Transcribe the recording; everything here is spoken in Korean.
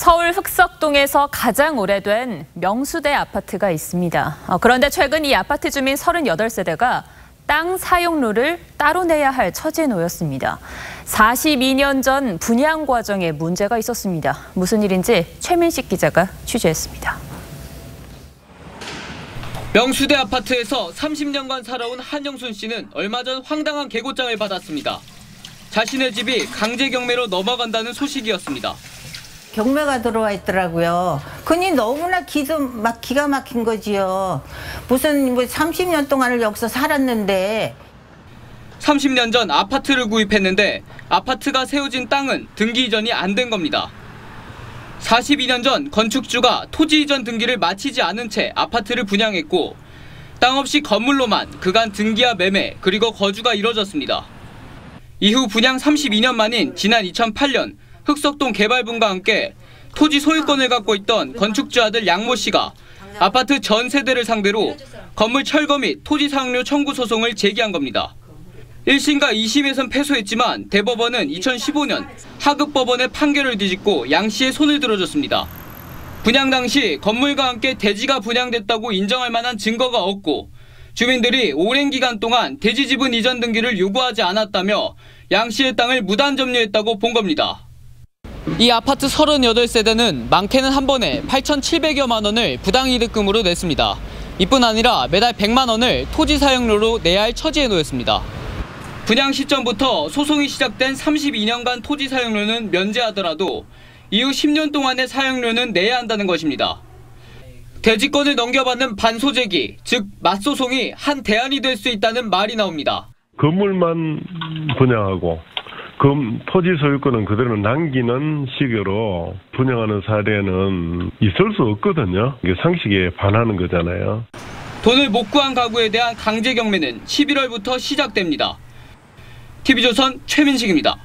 서울 흑석동에서 가장 오래된 명수대 아파트가 있습니다. 그런데 최근 이 아파트 주민 38세대가 땅 사용료를 따로 내야 할 처지에 놓였습니다. 42년 전 분양 과정에 문제가 있었습니다. 무슨 일인지 최민식 기자가 취재했습니다. 명수대 아파트에서 30년간 살아온 한영순 씨는 얼마 전 황당한 계고장을 받았습니다. 자신의 집이 강제 경매로 넘어간다는 소식이었습니다. 경매가 들어와 있더라고요. 그니 너무나 기가 막힌 거지요. 무슨 30년 동안을 여기서 살았는데. 30년 전 아파트를 구입했는데 아파트가 세워진 땅은 등기 이전이 안 된 겁니다. 42년 전 건축주가 토지 이전 등기를 마치지 않은 채 아파트를 분양했고 땅 없이 건물로만 그간 등기와 매매 그리고 거주가 이뤄졌습니다. 이후 분양 32년 만인 지난 2008년 흑석동 개발분과 함께 토지 소유권을 갖고 있던 건축주 아들 양모 씨가 아파트 전 세대를 상대로 건물 철거 및 토지 사용료 청구 소송을 제기한 겁니다. 1심과 2심에선 패소했지만 대법원은 2015년 하급법원의 판결을 뒤집고 양 씨의 손을 들어줬습니다. 분양 당시 건물과 함께 대지가 분양됐다고 인정할 만한 증거가 없고 주민들이 오랜 기간 동안 대지 지분 이전 등기를 요구하지 않았다며 양 씨의 땅을 무단 점유했다고 본 겁니다. 이 아파트 38세대는 많게는 한 번에 8,700여만 원을 부당이득금으로 냈습니다. 이뿐 아니라 매달 100만 원을 토지 사용료로 내야 할 처지에 놓였습니다. 분양 시점부터 소송이 시작된 32년간 토지 사용료는 면제하더라도 이후 10년 동안의 사용료는 내야 한다는 것입니다. 대지권을 넘겨받는 반소재기, 즉 맞소송이 한 대안이 될 수 있다는 말이 나옵니다. 건물만 분양하고 토지 소유권은 그대로 남기는 식으로 분양하는 사례는 있을 수 없거든요. 이게 상식에 반하는 거잖아요. 돈을 못 구한 가구에 대한 강제 경매는 11월부터 시작됩니다. TV조선 최민식입니다.